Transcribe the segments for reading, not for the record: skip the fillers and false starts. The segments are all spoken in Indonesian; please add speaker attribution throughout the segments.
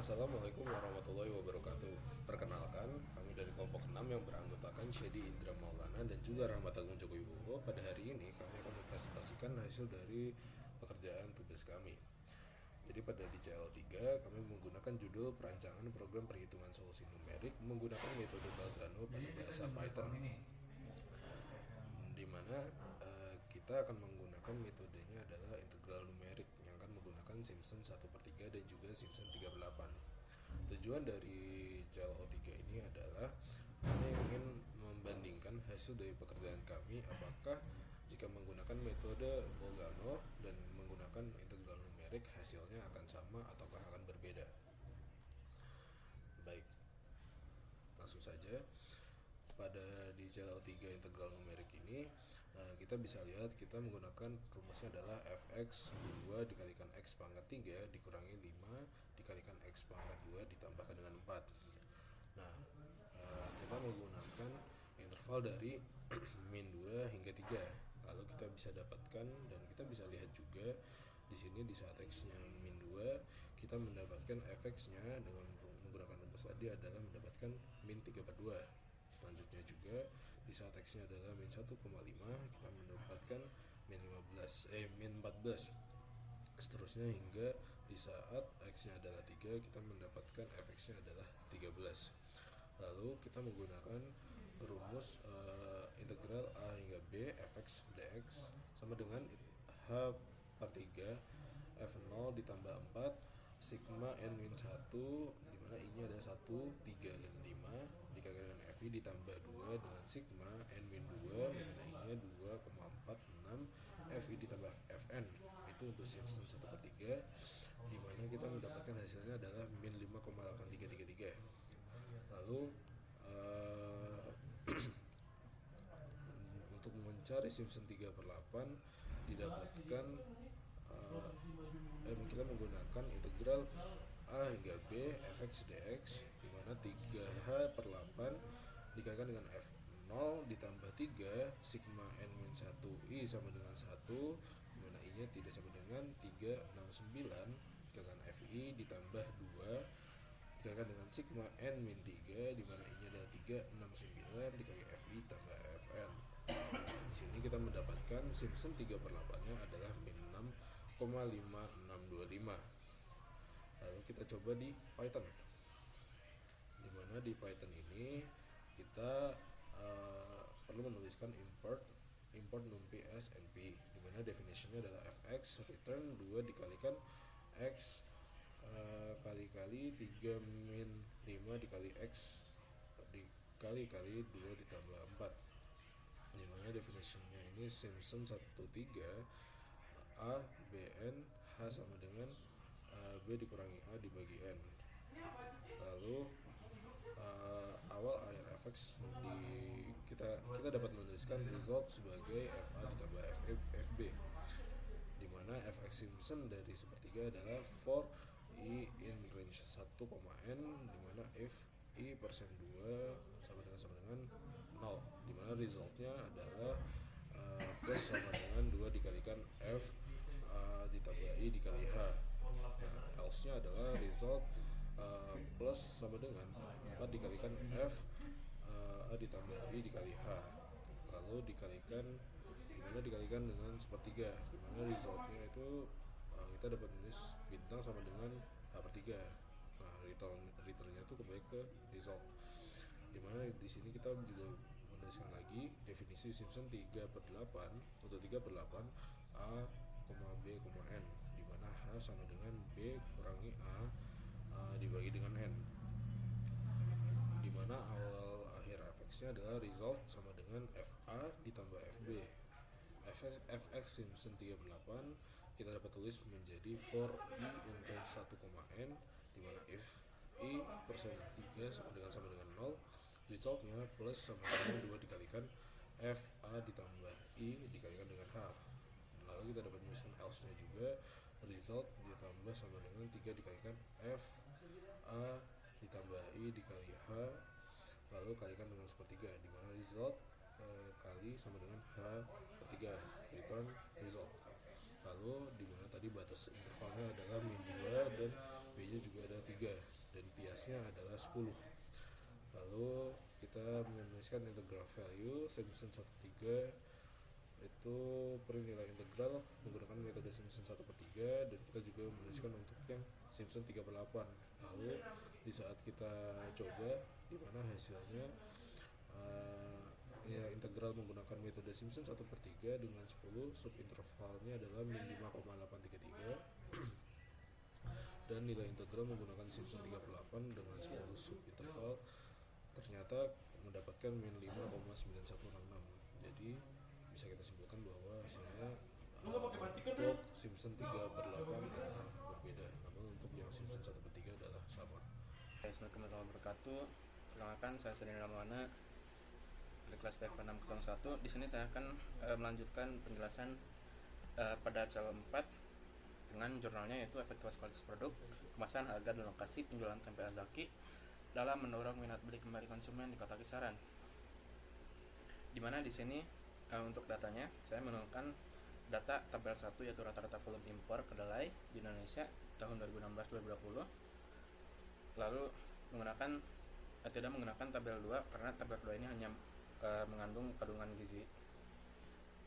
Speaker 1: Assalamualaikum warahmatullahi wabarakatuh. Perkenalkan, kami dari kelompok 6 yang beranggotakan Syedi Indra Maulana dan juga Rahmat Agung Joko Wibowo. Pada hari ini kami akan mempresentasikan hasil dari pekerjaan tugas kami. Jadi pada di CL3 kami menggunakan judul perancangan program perhitungan solusi numerik menggunakan metode Balzano pada bahasa Python, di mana kita akan menggunakan metodenya adalah integral numerik yang akan menggunakan Simpson 1/3 dan juga Simpson 3/8. Tujuan dari CLO3 ini adalah kami ingin membandingkan hasil dari pekerjaan kami, apakah jika menggunakan metode Bolzano dan menggunakan integral numerik hasilnya akan sama ataukah akan berbeda. Baik, langsung saja. Pada di CLO3 integral numerik ini kita bisa lihat kita menggunakan rumusnya adalah fx 2 dikalikan x pangkat 3 dikurangi 5 dikalikan x pangkat 2 ditambahkan dengan 4. Nah, kita menggunakan interval dari min 2 hingga 3. Lalu kita bisa dapatkan dan kita bisa lihat juga di sini di saat x-nya min 2 kita mendapatkan fx-nya dengan menggunakan rumus tadi adalah mendapatkan min 3/2. Selanjutnya juga di saat x-nya adalah min 1,5 kita mendapatkan min 14. Seterusnya hingga di saat x-nya adalah 3 kita mendapatkan fx-nya adalah 13. Lalu kita menggunakan rumus integral a hingga b fx dx sama dengan h/3 f0 ditambah 4 sigma n min 1 dimana i nya adalah 1, 3, dan 5 dikalikan dengan fi ditambah 2 dengan sigma n min 2 dimana i nya 2,46 fi ditambah fn itu untuk Simpson 1/3 dimana kita mendapatkan hasilnya adalah min 5,8333. Lalu untuk mencari Simpson 3/8 didapatkan kita menggunakan integral a hingga b fx dx dimana 3h/8 dikalikan dengan f0 ditambah 3 sigma n min 1 i sama dengan 1 dimana i nya tidak sama dengan 369 dikalikan fi ditambah 2 dikalikan dengan sigma n min 3 dimana i nya adalah 369 dikali fi tambah fn. Di sini kita mendapatkan Simpson 3/8-nya adalah min 6,5625. Lalu kita coba di Python, dimana di Python ini kita perlu menuliskan import numpy as np, dimana definisinya adalah fx return 2 dikalikan x kali 3 min 5 dikali x dikali 2 ditambah 4, dimana definisinya ini Simpson 1/3 a bn h sama dengan b dikurangi a dibagi n. Lalu awal akhir fx kita dapat menuliskan result sebagai fa ditambah fb, dimana fx Simpson dari 1/3 adalah for i in range 1, n dimana if i persen 2 sama dengan 0, dimana resultnya adalah plus sama dengan 2 dikalikan f ditambah i dikali h. Nah, else nya adalah result plus sama dengan 4 dikalikan f a ditambah i dikali h, lalu dikalikan dengan 1/3, dimana resultnya itu kita dapat menulis bintang sama dengan h/3. Nah, returnnya itu kembali ke result, dimana di sini kita juga menuliskan lagi definisi Simpson 3/8 untuk 3/8 a, b, n, dimana h sama dengan b kurangi a dibagi dengan n, dimana awal akhir fx-nya adalah result sama dengan fa ditambah fb. fx Simpson 3/8 kita dapat tulis menjadi for i in range 1, n dimana if i persen 3 sama dengan 0, resultnya plus sama dengan 2 dikalikan fa ditambah i dikalikan dengan h. Lalu kita dapat menuliskan else nya juga result ditambah sama dengan 3 dikalikan fa ditambah i dikali h lalu kalikan dengan 1/3, dimana result kali sama dengan h/3 return result. Lalu dimana tadi batas intervalnya adalah min 2 dan b nya juga ada 3. x-nya adalah 10. Lalu kita menuliskan integral value Simpson 13 itu per nilai integral menggunakan metode Simpson 1/3, dan kita juga menuliskan untuk yang Simpson 3/8. Lalu di saat kita coba, di mana hasilnya nilai integral menggunakan metode Simpson 1/3 dengan 10, subintervalnya adalah min 5,833 dan nilai integral menggunakan Simpson 3/8 dengan 10 subinterval ternyata mendapatkan min 5,9166. Jadi bisa kita simpulkan bahwa hasilnya untuk Simpson 3/8 adalah berbeda, namun untuk yang Simpson 1/3 adalah sama.
Speaker 2: Assalamualaikum warahmatullahi wabarakatuh. Perkenalkan, saya Sudin Ramwana dari kelas TF 601. Di sini saya akan melanjutkan penjelasan pada cel 4 dengan jurnalnya, yaitu efektivitas kualitas produk, kemasan, harga, dan lokasi penjualan tempe Azaki dalam mendorong minat beli kembali konsumen di kota kisaran. Dimana di sini untuk datanya saya menemukan data tabel 1, yaitu rata-rata volume impor kedelai di Indonesia tahun 2016-2020. Lalu tidak menggunakan tabel 2 karena tabel 2 ini hanya mengandung kandungan gizi.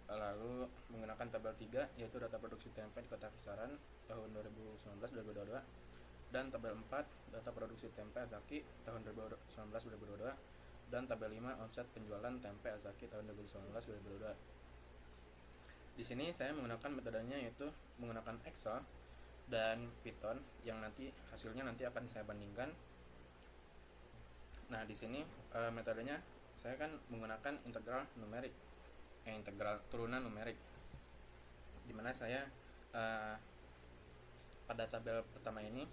Speaker 2: Lalu menggunakan tabel 3, yaitu data produksi tempe di kota kisaran tahun 2019-2022, dan tabel 4 data produksi tempe Azaki tahun 2019-2022, dan tabel 5 omset penjualan tempe Azaki tahun 2019-2022. Di sini saya menggunakan metodenya, yaitu menggunakan Excel dan Python, yang nanti hasilnya akan saya bandingkan. Nah, di sini metodenya saya kan menggunakan integral turunan numerik, dimana saya pada tabel pertama ini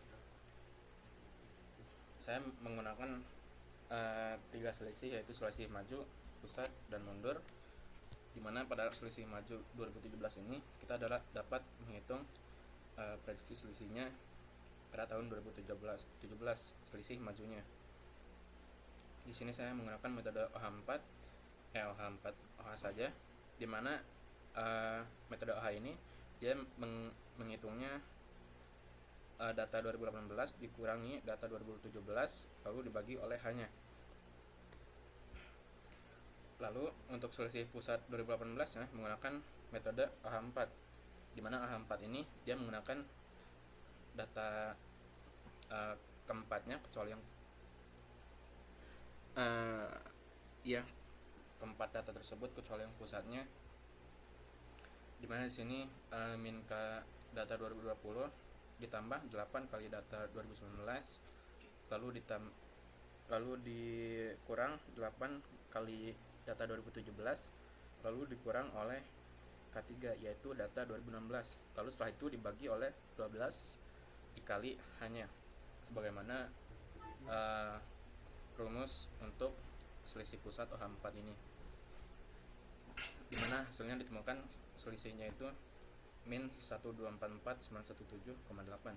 Speaker 2: saya menggunakan 3 selisih, yaitu selisih maju, pusat, dan mundur. Dimana pada selisih maju 2017 ini kita dapat menghitung prediksi selisihnya pada tahun 2017 selisih majunya. Di sini saya menggunakan metode OH saja, dimana metode OH ini dia menghitungnya data 2018 dikurangi data 2017 lalu dibagi oleh H-nya. Lalu untuk selisih pusat 2018 menggunakan metode OH4, dimana OH4 ini dia menggunakan data keempatnya kecuali yang keempat data tersebut kecuali yang pusatnya, dimana di sini min K data 2020 ditambah 8 kali data 2019 lalu dikurang 8 kali data 2017 lalu dikurang oleh K3, yaitu data 2016, lalu setelah itu dibagi oleh 12 dikali hanya, sebagaimana rumus untuk selisih pusat OH4 ini, dimana hasilnya ditemukan selisihnya itu min 1244917,8.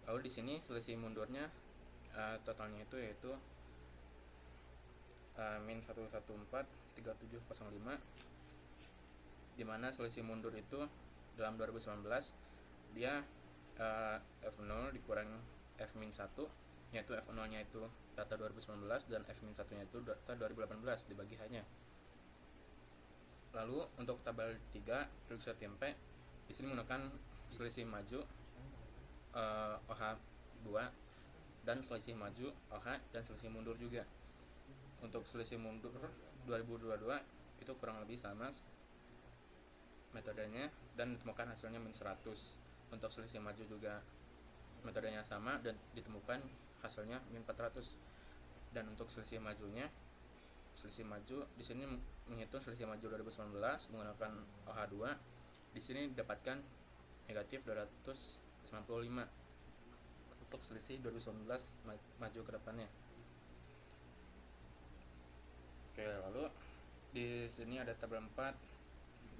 Speaker 2: Lalu di sini selisih mundurnya totalnya itu yaitu min 1143705, dimana selisih mundur itu dalam 2019 dia F0 dikurang F-1, yaitu F0 nya itu data 2019 dan F-1 nya itu data 2018 dibagi hanya. Lalu untuk tabel 3 produksi tempe di sini menggunakan selisih maju OH2 dan selisih maju OH dan selisih mundur juga. Untuk selisih mundur 2022 itu kurang lebih sama metodenya dan ditemukan hasilnya min 100. Untuk selisih maju juga metodenya sama dan ditemukan hasilnya min 400. Dan untuk selisih maju di sini menghitung selisih maju 2019 menggunakan OH2. Di sini didapatkan negatif 295 untuk selisih 2019 maju ke depannya. Oke, lalu di sini ada tabel 4.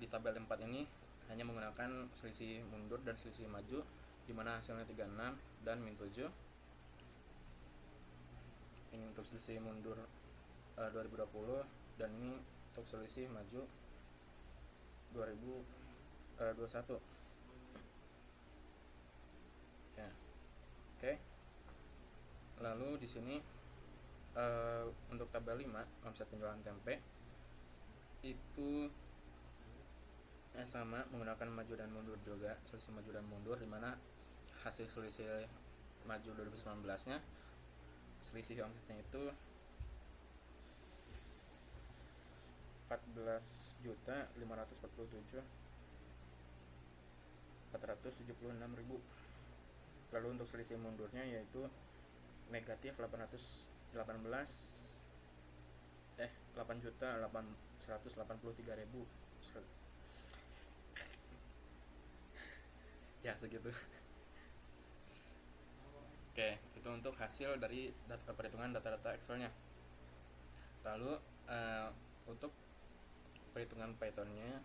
Speaker 2: Di tabel 4 ini hanya menggunakan selisih mundur dan selisih maju, di mana hasilnya 36 dan min 7. Ini untuk selisih mundur 2020 dan ini untuk selisih maju 2021. Ya. Oke. Lalu di sini untuk tabel 5 omset penjualan tempe itu sama menggunakan maju dan mundur juga, selisih maju dan mundur, dimana hasil selisih maju 2019 nya selisih omsetnya itu 14.547.476.000. Lalu untuk selisih mundurnya yaitu negatif 8.183.000 ya segitu. Oke, itu untuk hasil dari perhitungan data-data Excelnya. Lalu untuk perhitungan Pythonnya,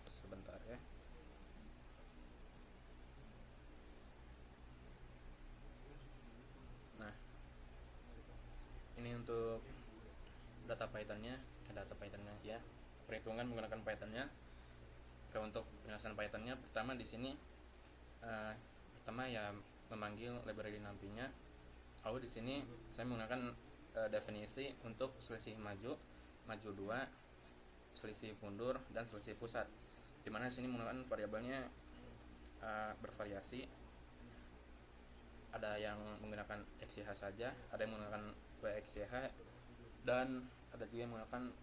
Speaker 2: sebentar ya. Nah, ini untuk data Pythonnya ya, perhitungan menggunakan Pythonnya. Untuk penjelasan Pythonnya, pertama di sini pertama ya memanggil library nampinya. Lalu di sini saya menggunakan definisi untuk selisih maju 2, selisih mundur, dan selisih pusat. Dimana di sini menggunakan variabelnya bervariasi. Ada yang menggunakan XYH saja, ada yang menggunakan WXYH, dan ada juga yang menggunakan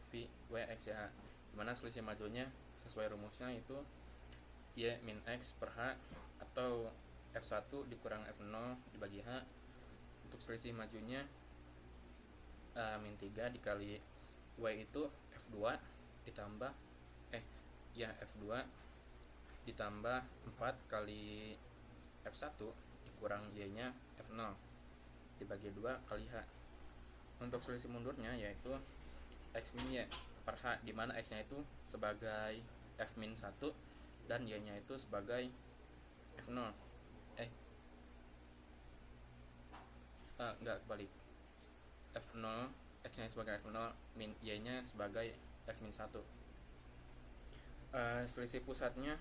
Speaker 2: VWXYH. Dimana selisih majunya sesuai rumusnya itu Y min X per H atau F1 dikurang F0 dibagi H. Untuk selisih majunya min 3 dikali Y itu F2 ditambah F2 ditambah 4 kali F1 dikurang Y nya F0 dibagi 2 kali H. Untuk selisih mundurnya yaitu X min Y per H, dimana X nya itu sebagai F min 1 dan Y nya itu sebagai F0 enggak, kebalik. F0, X nya sebagai F0, Y nya sebagai F min 1. Selisih pusatnya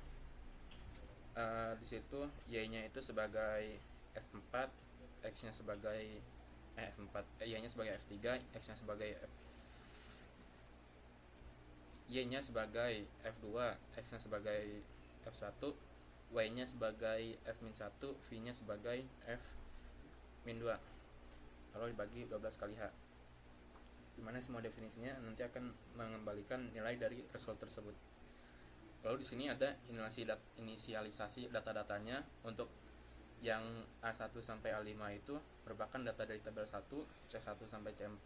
Speaker 2: di situ Y nya itu sebagai F4, X nya sebagai F4, Y nya sebagai F3, X nya sebagai Y nya sebagai F2, X nya sebagai F1, Y nya sebagai F min 1, V nya sebagai F min 2. Lalu dibagi 12 kali H, dimana semua definisinya nanti akan mengembalikan nilai dari result tersebut. Lalu di sini ada inisialisasi data-datanya. Untuk yang A1 sampai A5 itu merupakan data dari tabel 1, C1 sampai C4,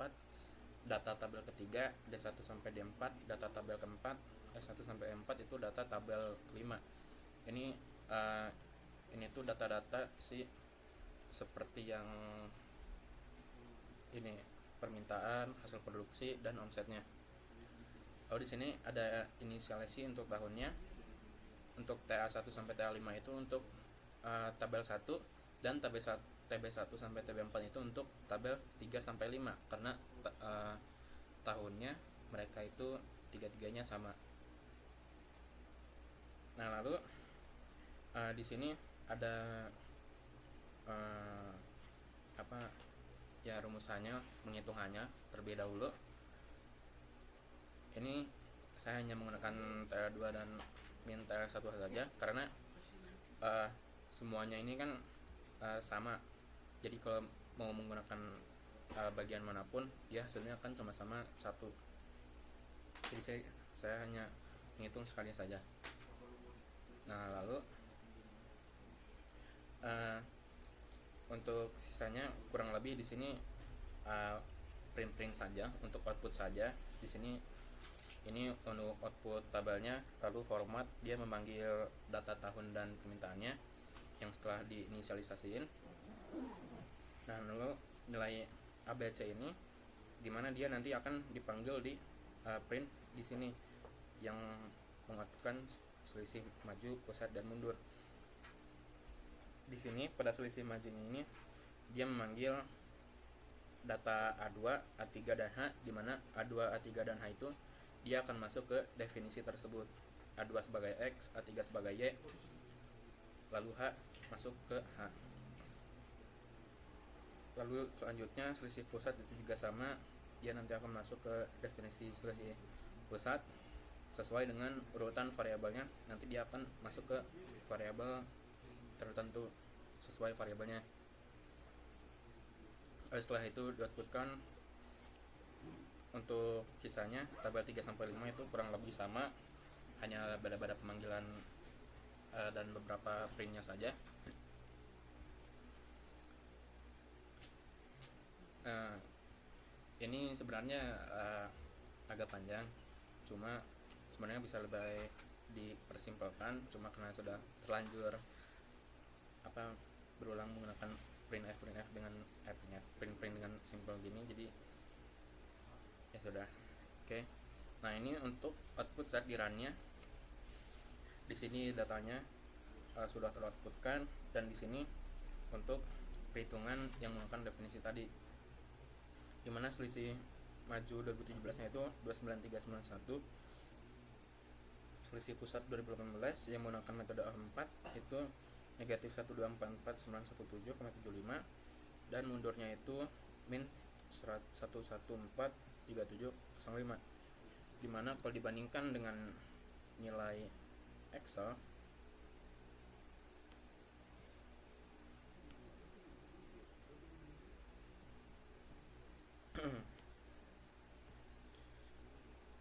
Speaker 2: data tabel ketiga, D1 sampai D4, data tabel keempat, S1 sampai E4 itu data tabel kelima. Ini tuh data-data seperti yang ini, permintaan, hasil produksi, dan omsetnya. Lalu di sini ada inisialisasi untuk tahunnya. Untuk TA1 sampai TA5 itu untuk tabel 1, dan TB1 sampai TB4 itu untuk tabel 3 sampai 5 karena tahunnya mereka itu tiga-tiganya sama. Nah, lalu di sini ada rumusannya, menghitungannya terlebih dahulu. Ini saya hanya menggunakan TL2 dan min TL1 saja karena semuanya ini kan sama. Jadi kalau mau menggunakan bagian manapun, dia hasilnya akan sama-sama satu. Jadi saya hanya menghitung sekali saja. Nah, lalu untuk sisanya kurang lebih di sini print saja untuk output saja. Di sini ini untuk output tabelnya, lalu format dia memanggil data tahun dan permintaannya yang setelah diinisialisasiin. Nah, lalu nilai ABC ini dimana dia nanti akan dipanggil di print di sini yang mengoutputkan selisih maju, pusat, dan mundur. Di sini pada selisih majunya ini dia memanggil data A2, A3, dan H, di mana A2, A3, dan H itu dia akan masuk ke definisi tersebut. A2 sebagai X, A3 sebagai Y, lalu H masuk ke H. Lalu selanjutnya selisih pusat itu juga sama, dia nanti akan masuk ke definisi selisih pusat sesuai dengan urutan variabelnya, nanti dia akan masuk ke variabel tertentu sesuai variabelnya. Setelah itu dioutputkan untuk sisanya tabel 3 sampai 5 itu kurang lebih sama, hanya beda-beda pemanggilan dan beberapa printnya saja. Ini sebenarnya agak panjang, cuma sebenarnya bisa lebih dipersimpelkan, cuma karena sudah terlanjur berulang menggunakan printf dengan print dengan simple gini, jadi ya sudah. Oke. Nah, ini untuk output saat di run-nya. Di sini datanya sudah teroutputkan, dan di sini untuk perhitungan yang menggunakan definisi tadi, dimana selisih maju 2017 nya itu 29391, selisih pusat 2018 yang menggunakan metode A4 itu negatif 1244917,75, dan mundurnya itu min 1143705, dimana kalau dibandingkan dengan nilai Excel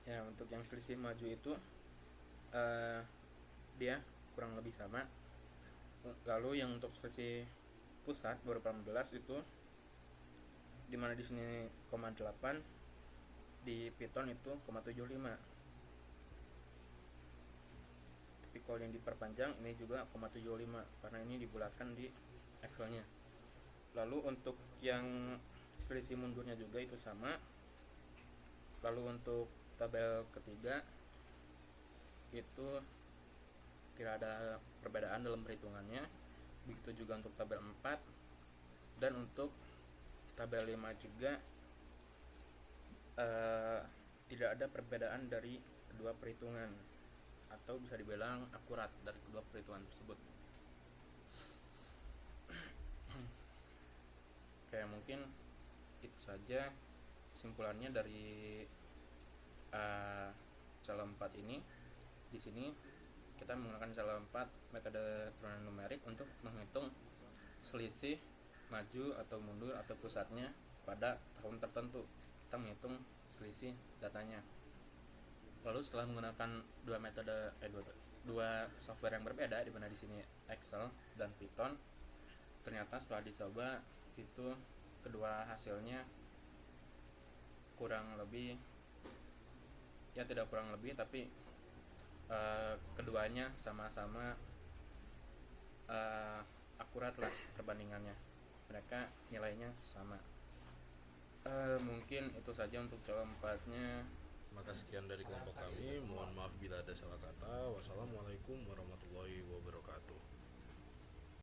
Speaker 2: ya, untuk yang selisih maju itu dia kurang lebih sama. Lalu yang untuk selisih pusat 2018 itu dimana di sini 0,8, di Python itu 0,75, tapi kalau yang diperpanjang ini juga 0,75 karena ini dibulatkan di Excelnya. Lalu untuk yang selisih mundurnya juga itu sama. Lalu untuk tabel ketiga itu tidak ada perbedaan dalam perhitungannya, begitu juga untuk tabel 4, dan untuk tabel 5 juga tidak ada perbedaan dari kedua perhitungan, atau bisa dibilang akurat dari kedua perhitungan tersebut. Oke, mungkin itu saja simpulannya dari calon 4 ini. Di sini kita menggunakan calon 4 metode turunan numerik untuk menghitung selisih maju atau mundur atau pusatnya pada tahun tertentu. Kita menghitung selisih datanya. Lalu setelah menggunakan dua metode dua software yang berbeda, di mana di sini Excel dan Python, ternyata setelah dicoba itu kedua hasilnya kurang lebih, ya tidak kurang lebih, tapi keduanya sama-sama akurat lah perbandingannya, mereka nilainya sama. Mungkin itu saja untuk calon 4-nya.
Speaker 1: Maka sekian dari kelompok kami, mohon maaf bila ada salah kata. Wassalamualaikum warahmatullahi wabarakatuh.